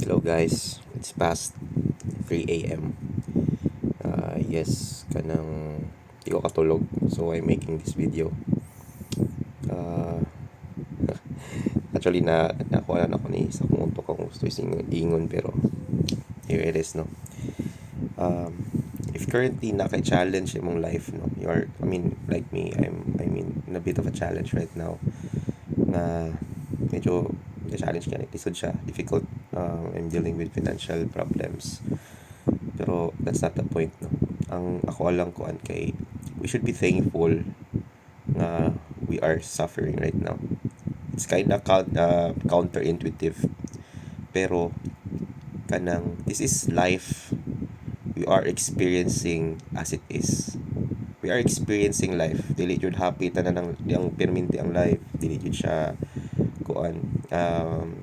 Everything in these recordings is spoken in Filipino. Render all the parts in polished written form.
Hello guys, it's past 3 a.m. Yes, kanang di ko katulog, so I'm making this video. Uh, Actually nakuha na ako ni sa kung unto kung gusto ingon pero here it is, no. If currently naka-challenge imong life, no, you are, I mean, like me, I mean in a bit of a challenge right now na medyo challenge kaya lisod siya, difficult. I'm dealing with financial problems. Pero that's not the point, no. Ang ako alang kuan kay we should be thankful nga we are suffering right now. It's kind of counterintuitive. Pero kanang this is life we are experiencing as it is. We are experiencing life. Dili jud happy tanan ng perminti ang life. Dili jud siya kuan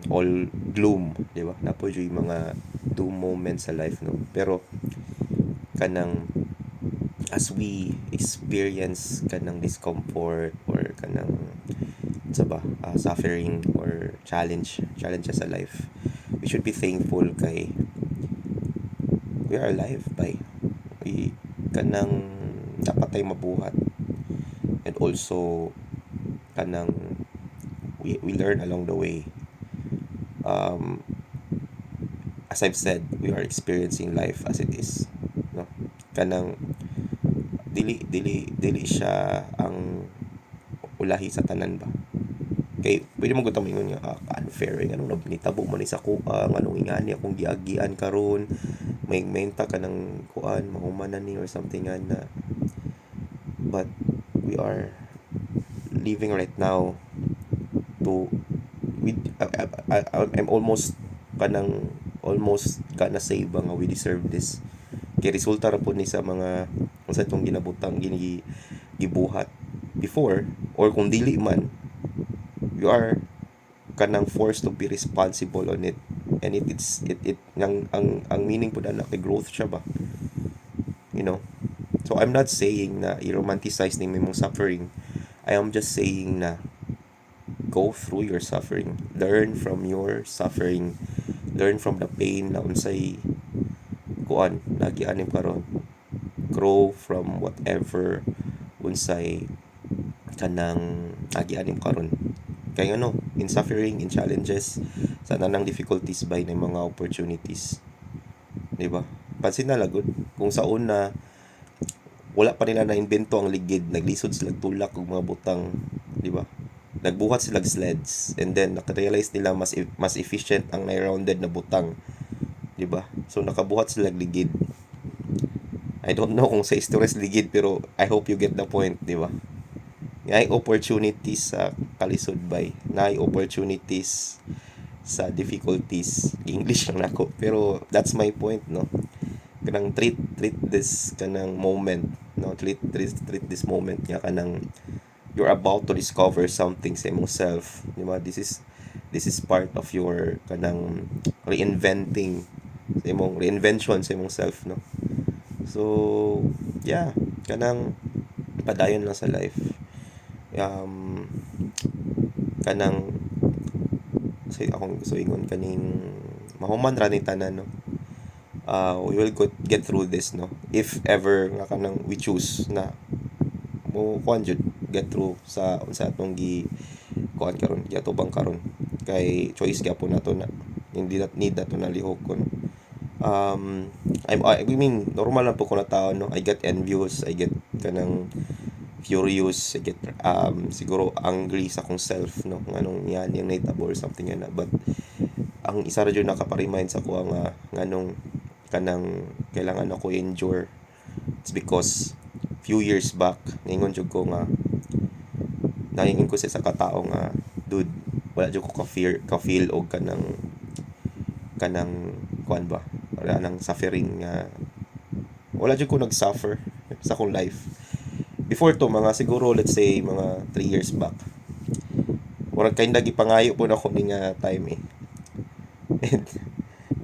all gloom, di ba? Napo jud mga doom moments sa life, no. Pero kanang as we experience kanang discomfort or kanang sa ba suffering or challenges sa life, we should be thankful kay we are alive by we kanang dapat tayo mabuhat, and also kanang we learn along the way. As I've said, we are experiencing life as it is, no. Kanang dili siya ang ulahi sa tanan ba. Kay pwede mo gutong ingon nga unfair anong nitabo man ni sa kuha anong ingani akong giagian karon may menta ka ng kuan mahuman na ni or something na, but we are living right now to with I'm almost gonna say ba nga we deserve this kay resulta ra po ni sa mga unsa itong ginabutang gibuhat before, or kung dili man you are kanang forced to be responsible on it, and it ang meaning po na kay growth siya ba, you know. So I'm not saying na i-romanticize ni mong suffering. I am just saying na go through your suffering, learn from your suffering, learn from the pain na unsay kuan nagianim karon, grow from whatever unsay kanang nagianim karon. Kaya in suffering, in challenges, sa nanang difficulties by ng mga opportunities, di ba? Pansin na lagod kung sa una wala pa nila na-invento ang ligid, naglisod sila tulak og mga butang, di ba? Nagbuhat sila sleds, and then naka-realize nila mas efficient ang rounded na butang, di ba? So nakabuhat sila ligid. I don't know kung sa stories ligid, pero I hope you get the point, di ba? Ngay opportunities sa kalisod bay, ngay opportunities sa difficulties. English lang nako, pero that's my point, no. Kanang treat this kanang moment, no. Treat this moment nga kanang you're about to discover something sa imong self, di ba? This is part of your kanang reinvention sa imong self, no. So yeah, kanang padayon lang sa life. Kanang akong gusto ingon kaning mahuman ra ni tanan, no. We will get through this, no, if ever nga kanang we choose na mo kuan jud get through sa unsa atong kuan karon giatubang karon, kay choice gyapon nato na hindi need nato na lihokon. I mean normal lang po ko na tao, no. I get envious, I get kanang furious, I get siguro angry sa akong self, no, nganong yan yung naitabo or something na, but ang isa ra jud nakapa-remind sa ko nga nganong kanang kailangan ako endure. It's because few years back ningon jud ko nga naingon ko sa katao nga dude, wala jud ko ka-feel og kanang kuan ba, wala nang suffering nga, wala jud ko nag-suffer sa akong life before to, mga siguro let's say mga 3 years back. Murag kinda gipangayo po na ako ning time and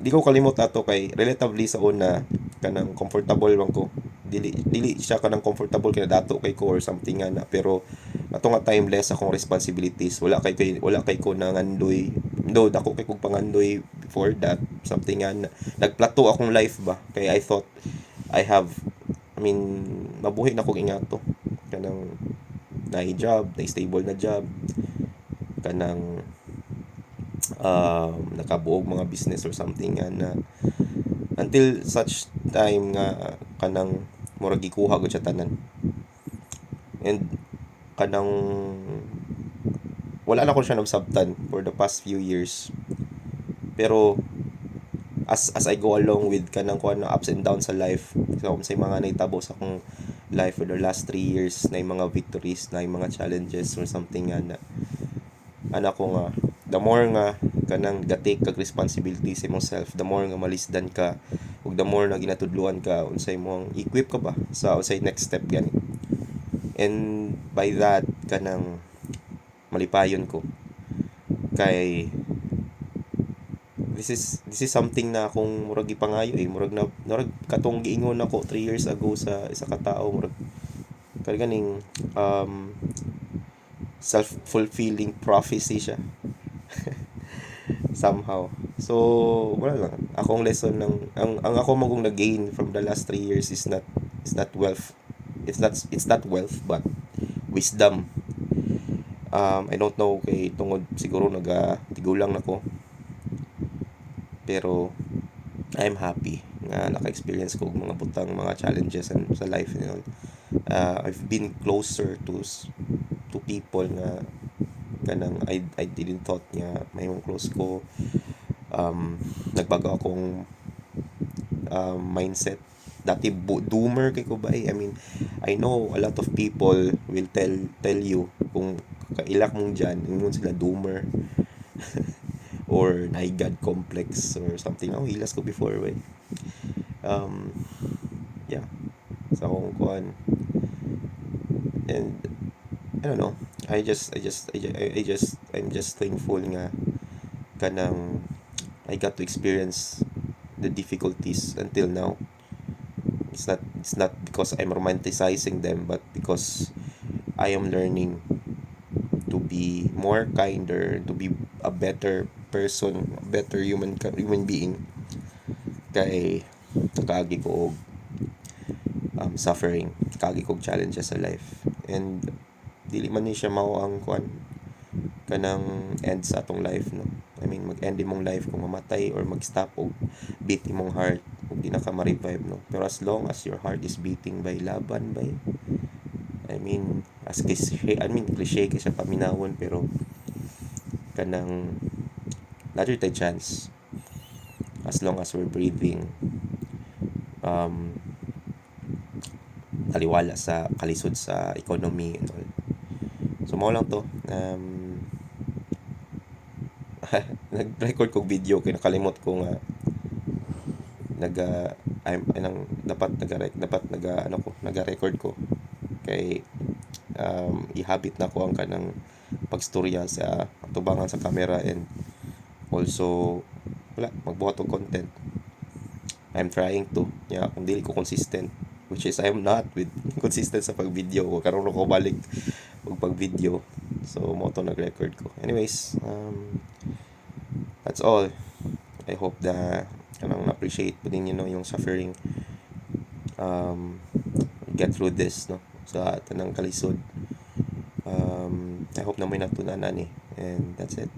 di ko kalimot ato kay relatively sa una kanang comfortable lang ko, dili siya kanang comfortable kay dato kay ko or something na, pero ato nga time less akong responsibilities, wala kay ko nangandoy, dako kay kog pangandoy before that something nga nagplateau akong life ba kay I thought I mean mabuhi na kong ingato kanang job na stable na job kanang nakabuog mga business or something nga na until such time nga kanang murag gikuha gud sa tanan and kanang wala na ko siya nasabtan for the past few years pero as I go along with kanang kuan na ups and downs sa life so sa mga nahitabo sa akong life for the last 3 years na yung mga victories na yung mga challenges or something nga na anak ko nga the more nga kanang gatake kag responsibility sa imong self the more nga malisdan ka ug the more na ginatudluan ka unsay imong equip ka ba sa unsay next step gani and by that kanang malipayon ko kay this is something na akong murag ipangayo murag katong giingon ako 3 years ago sa isa ka tao murag kay ganing self-fulfilling prophecy siya somehow so wala lang akong lesson ng ang ako magong na-gain from the last 3 years is not wealth it's not wealth but wisdom. I don't know kay tungod siguro tigulang nako pero I'm happy nga naka-experience ko og mga butang mga challenges and sa life you know. I've been closer to people nga kanang I didn't thought nga may close ko nagbago akong mindset dati doomer kay ko ba I mean I know a lot of people will tell you kung kailak mong dyan ingon sila doomer or naigad complex or something hilas ko before way yeah sa akong kuan and I don't know I'm just thankful nga kanang I got to experience the difficulties until now. It's not because I'm romanticizing them, but because I am learning to be more kinder, to be a better person, a better human being. Kay nakaagi ko og suffering, nakaagi ko og challenges sa life. And dili man ni siya mao ang kuan kanang end sa atong life no. I mean mag-end imong life kung mamatay or mag-stop og beat imong heart ug di na ka ma-revive no. Pero as long as your heart is beating by laban by I mean cliche kay siya paminawon pero kanang nature tay chance as long as we're breathing taliwala sa kalisod sa economy and all. So mao lang to nag-record kog video kay nakalimot ko nga naga-record ko kay ihabit na ko ang kanang pagstorya sa tubangan sa camera and also wala magbuhat og content. I'm trying to kung dili ko consistent which is I'm not with consistent sa pag-video ko karon ko balik og pag-video so mo to nag-record ko anyways that's all. I hope na kanang appreciate po din yung suffering get through this no sa tanang kalisod I hope na may natunan ani and that's it.